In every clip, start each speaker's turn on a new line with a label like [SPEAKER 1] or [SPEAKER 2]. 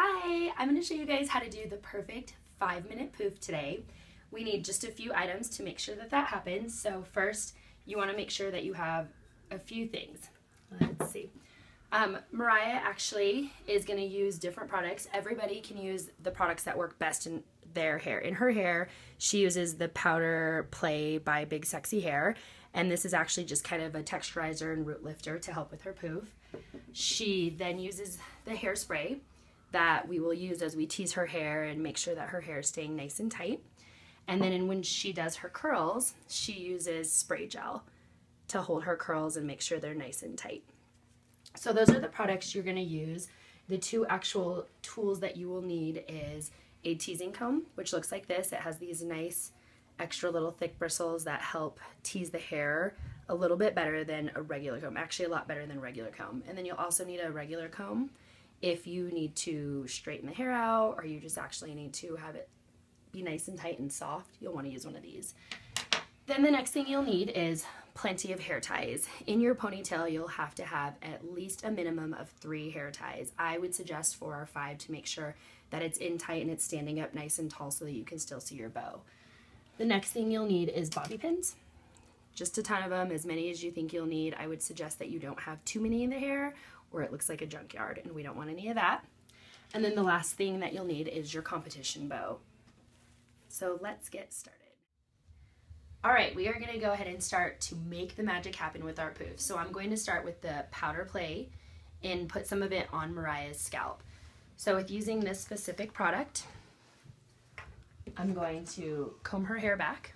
[SPEAKER 1] Hi, I'm going to show you guys how to do the perfect 5-minute poof today. We need just a few items to make sure that happens. So first, you want to make sure that you have a few things. Let's see. Mariah actually is going to use different products. Everybody can use the products that work best in their hair. In her hair, she uses the Powder Play by Big Sexy Hair, and this is actually just kind of a texturizer and root lifter to help with her poof. She then uses the hairspray that we will use as we tease her hair and make sure that her hair is staying nice and tight. And then when she does her curls, she uses spray gel to hold her curls and make sure they're nice and tight. So those are the products you're going to use. The two actual tools that you will need is a teasing comb, which looks like this. It has these nice extra little thick bristles that help tease the hair a little bit better than a regular comb, actually a lot better than a regular comb. And then you'll also need a regular comb if you need to straighten the hair out or you just actually need to have it be nice and tight and soft. You'll want to use one of these. Then the next thing you'll need is plenty of hair ties. In your ponytail, you'll have to have at least a minimum of 3 hair ties. I would suggest 4 or 5 to make sure that it's in tight and it's standing up nice and tall so that you can still see your bow. The next thing you'll need is bobby pins. Just a ton of them, as many as you think you'll need. I would suggest that you don't have too many in the hair or it looks like a junkyard, and we don't want any of that. And then the last thing that you'll need is your competition bow. So let's get started. All right, we are going to go ahead and start to make the magic happen with our poof. So I'm going to start with the Powder Play and put some of it on Mariah's scalp. So with using this specific product, I'm going to comb her hair back.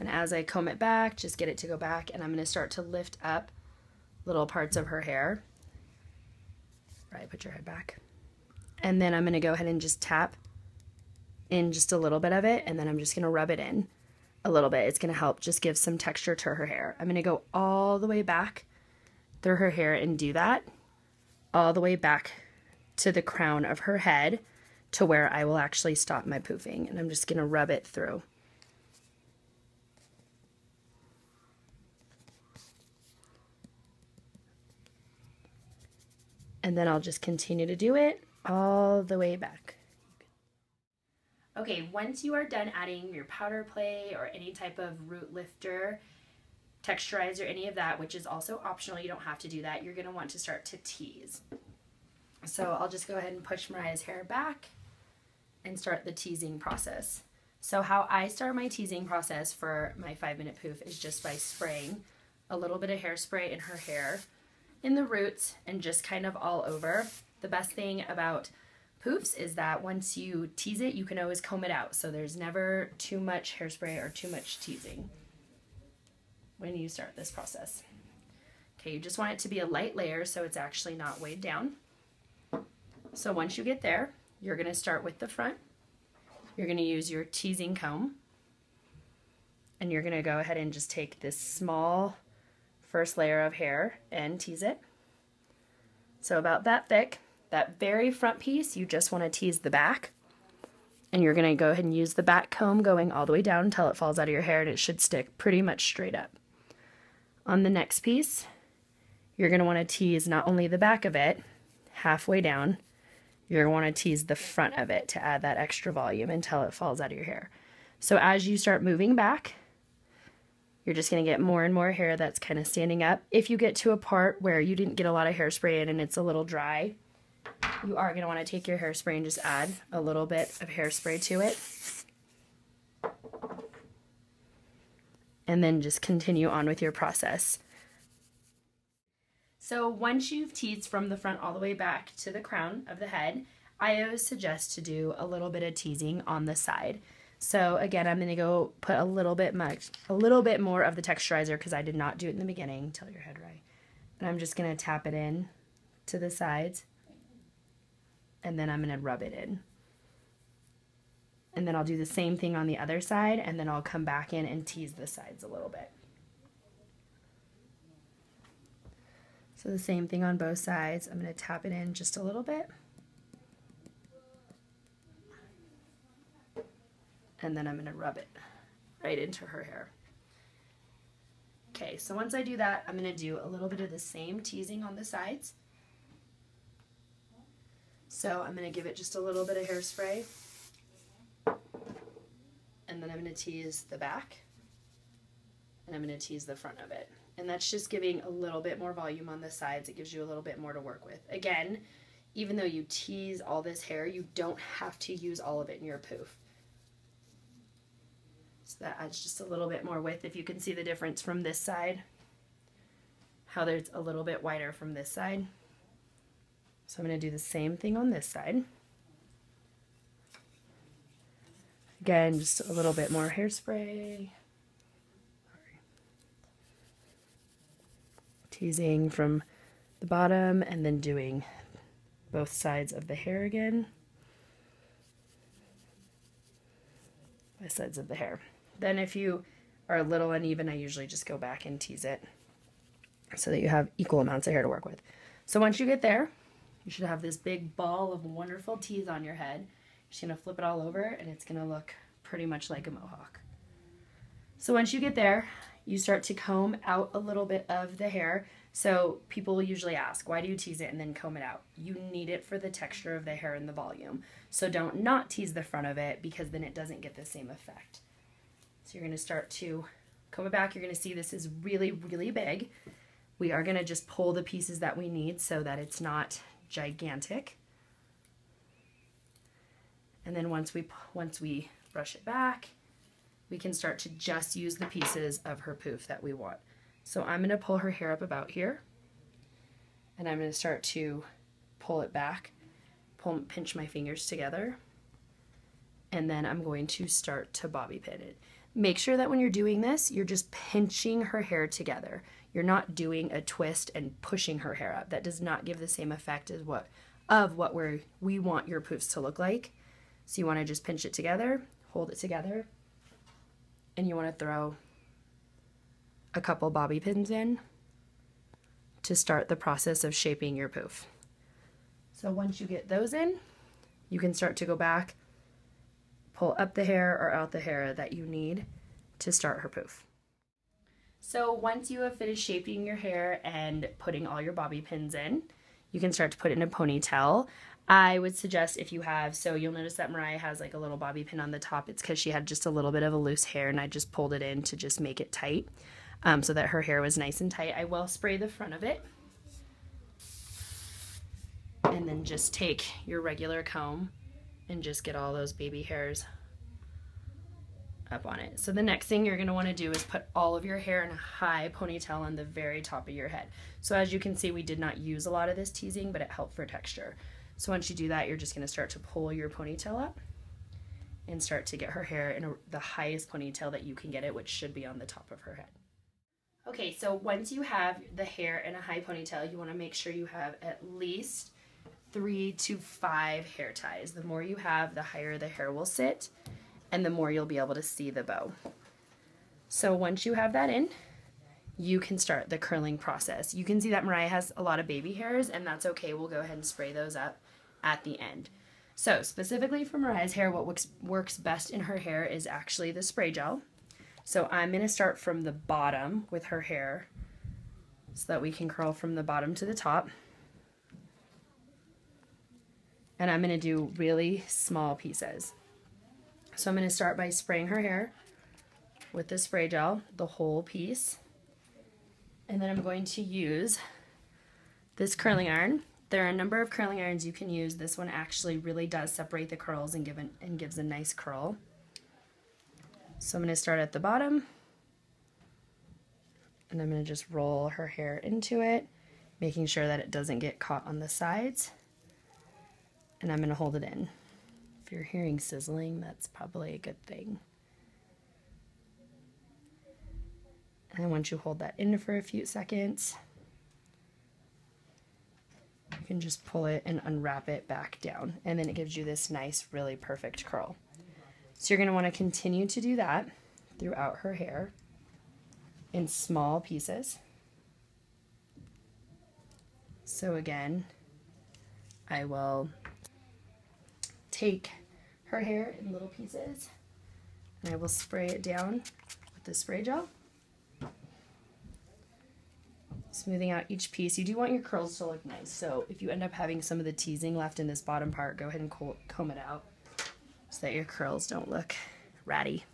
[SPEAKER 1] And as I comb it back, just get it to go back, and I'm going to start to lift up little parts of her hair. Right, put your head back. And then I'm going to go ahead and just tap in just a little bit of it, and then I'm just going to rub it in a little bit. It's going to help just give some texture to her hair. I'm going to go all the way back through her hair and do that all the way back to the crown of her head to where I will actually stop my poofing, and I'm just going to rub it through. And then I'll just continue to do it all the way back. Okay, once you are done adding your Powder Play or any type of root lifter, texturizer, any of that, which is also optional, you don't have to do that, you're going to want to start to tease. So I'll just go ahead and push Mariah's hair back and start the teasing process. So how I start my teasing process for my 5-minute poof is just by spraying a little bit of hairspray in her hair, in the roots, and just kind of all over. The best thing about poofs is that once you tease it, you can always comb it out. So there's never too much hairspray or too much teasing when you start this process. Okay, you just want it to be a light layer so it's actually not weighed down. So once you get there, you're going to start with the front. You're going to use your teasing comb, and you're going to go ahead and just take this small first layer of hair and tease it. So about that thick. That very front piece, you just want to tease the back, and you're going to go ahead and use the back comb going all the way down until it falls out of your hair, and it should stick pretty much straight up. On the next piece, you're going to want to tease not only the back of it halfway down, you're going to want to tease the front of it to add that extra volume until it falls out of your hair. So as you start moving back, you're just going to get more and more hair that's kind of standing up. If you get to a part where you didn't get a lot of hairspray in and it's a little dry, you are going to want to take your hairspray and just add a little bit of hairspray to it. And then just continue on with your process. So once you've teased from the front all the way back to the crown of the head, I always suggest to do a little bit of teasing on the side. So again, I'm going to go put a little bit more of the texturizer because I did not do it in the beginning. Tell your head right. And I'm just going to tap it in to the sides. And then I'm going to rub it in. And then I'll do the same thing on the other side, and then I'll come back in and tease the sides a little bit. So the same thing on both sides. I'm going to tap it in just a little bit. And then I'm going to rub it right into her hair. Okay, so once I do that, I'm going to do a little bit of the same teasing on the sides. So I'm going to give it just a little bit of hairspray, and then I'm going to tease the back, and I'm going to tease the front of it. And that's just giving a little bit more volume on the sides. It gives you a little bit more to work with. Again, even though you tease all this hair, you don't have to use all of it in your poof. So that adds just a little bit more width. If you can see the difference from this side, how there's a little bit wider from this side. So I'm going to do the same thing on this side. Again, just a little bit more hairspray. Teasing from the bottom and then doing both sides of the hair again. Both sides of the hair. Then if you are a little uneven, I usually just go back and tease it so that you have equal amounts of hair to work with. So once you get there, you should have this big ball of wonderful tease on your head. You're just going to flip it all over and it's going to look pretty much like a mohawk. So once you get there, you start to comb out a little bit of the hair. So people will usually ask, why do you tease it and then comb it out? You need it for the texture of the hair and the volume. So don't not tease the front of it because then it doesn't get the same effect. So you're going to start to comb it back. You're going to see this is really, really big. We are going to just pull the pieces that we need so that it's not gigantic. And then once we brush it back, we can start to just use the pieces of her poof that we want. So I'm going to pull her hair up about here, and I'm going to start to pull it back, pinch my fingers together, and then I'm going to start to bobby pin it. Make sure that when you're doing this, you're just pinching her hair together. You're not doing a twist and pushing her hair up. That does not give the same effect as what we want your poofs to look like. So you want to just pinch it together, hold it together, and you want to throw a couple bobby pins in to start the process of shaping your poof. So once you get those in, you can start to go back, pull up the hair or out the hair that you need to start her poof. So once you have finished shaping your hair and putting all your bobby pins in, you can start to put it in a ponytail. I would suggest if you have, so you'll notice that Mariah has like a little bobby pin on the top. It's because she had just a little bit of a loose hair and I just pulled it in to just make it tight so that her hair was nice and tight. I will spray the front of it. And then just take your regular comb and just get all those baby hairs up on it. So the next thing you're going to want to do is put all of your hair in a high ponytail on the very top of your head. So as you can see, we did not use a lot of this teasing, but it helped for texture. So once you do that, you're just going to start to pull your ponytail up and start to get her hair in the highest ponytail that you can get it, which should be on the top of her head. Okay, so once you have the hair in a high ponytail, you want to make sure you have at least 3 to 5 hair ties. The more you have, the higher the hair will sit, and the more you'll be able to see the bow. So once you have that in, you can start the curling process. You can see that Mariah has a lot of baby hairs, and that's okay. We'll go ahead and spray those up at the end. So specifically for Mariah's hair, what works best in her hair is actually the spray gel. So I'm going to start from the bottom with her hair so that we can curl from the bottom to the top. And I'm going to do really small pieces. So I'm going to start by spraying her hair with the spray gel, the whole piece. And then I'm going to use this curling iron. There are a number of curling irons you can use. This one actually really does separate the curls and gives a nice curl. So I'm going to start at the bottom, and I'm going to just roll her hair into it, making sure that it doesn't get caught on the sides. And I'm going to hold it in. If you're hearing sizzling, that's probably a good thing. And then once you hold that in for a few seconds, you can just pull it and unwrap it back down. And then it gives you this nice, really perfect curl. So you're going to want to continue to do that throughout her hair in small pieces. So again, I will take her hair in little pieces and I will spray it down with the spray gel. Smoothing out each piece. You do want your curls to look nice, so if you end up having some of the teasing left in this bottom part, go ahead and comb it out so that your curls don't look ratty.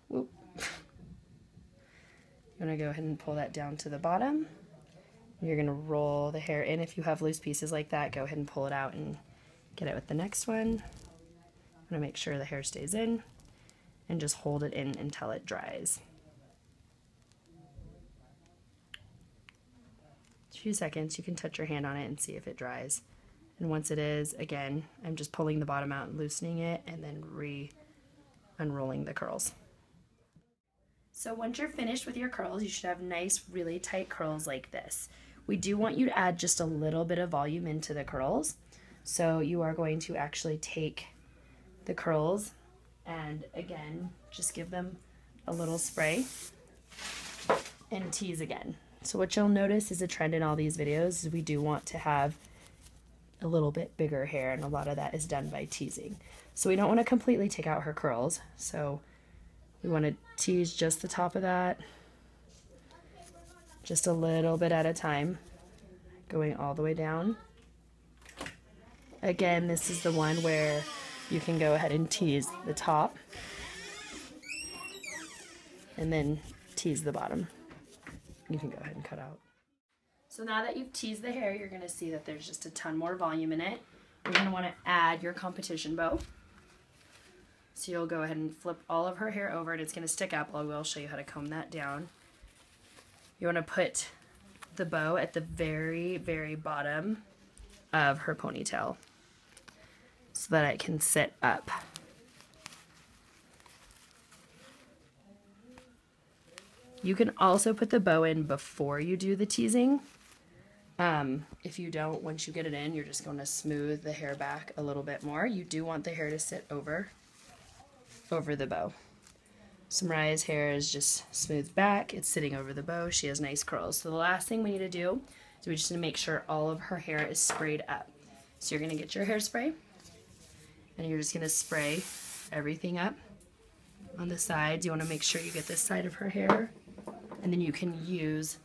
[SPEAKER 1] Whoop. You want to go ahead and pull that down to the bottom. You're going to roll the hair in. If you have loose pieces like that, go ahead and pull it out and get it with the next one. I'm going to make sure the hair stays in and just hold it in until it dries. A few seconds, you can touch your hand on it and see if it dries. And once it is, again, I'm just pulling the bottom out and loosening it and then unrolling the curls. So once you're finished with your curls, you should have nice, really tight curls like this. We do want you to add just a little bit of volume into the curls. So you are going to actually take the curls and again, just give them a little spray and tease again. So what you'll notice is a trend in all these videos is we do want to have a little bit bigger hair, and a lot of that is done by teasing. So we don't want to completely take out her curls. So we want to tease just the top of that, just a little bit at a time, going all the way down. Again, this is the one where you can go ahead and tease the top and then tease the bottom. You can go ahead and cut out. So now that you've teased the hair, you're going to see that there's just a ton more volume in it. You're going to want to add your competition bow. So you'll go ahead and flip all of her hair over and it's going to stick up. I will show you how to comb that down. You want to put the bow at the very, very bottom of her ponytail so that it can sit up. You can also put the bow in before you do the teasing. If you don't, once you get it in, you're just going to smooth the hair back a little bit more. You do want the hair to sit over the bow. So Mariah's hair is just smoothed back. It's sitting over the bow. She has nice curls. So the last thing we need to do is we just need to make sure all of her hair is sprayed up. So you're going to get your hairspray and you're just going to spray everything up on the sides. You want to make sure you get this side of her hair, and then you can use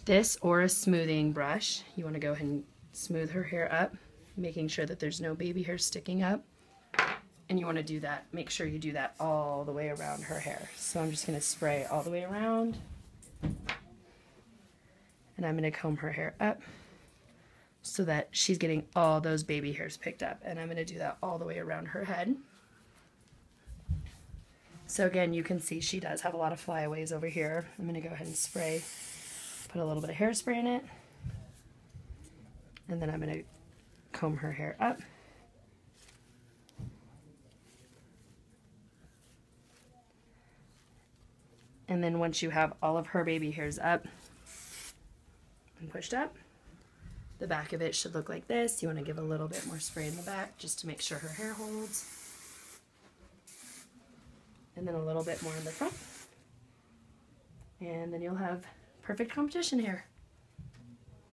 [SPEAKER 1] this or a smoothing brush. You want to go ahead and smooth her hair up, making sure that there's no baby hair sticking up. And you want to do that, make sure you do that all the way around her hair. So I'm just going to spray all the way around. And I'm going to comb her hair up so that she's getting all those baby hairs picked up. And I'm going to do that all the way around her head. So again, you can see she does have a lot of flyaways over here. I'm going to go ahead and spray, put a little bit of hairspray in it. And then I'm going to comb her hair up. And then once you have all of her baby hairs up and pushed up, the back of it should look like this. You want to give a little bit more spray in the back just to make sure her hair holds. And then a little bit more in the front. And then you'll have perfect competition hair.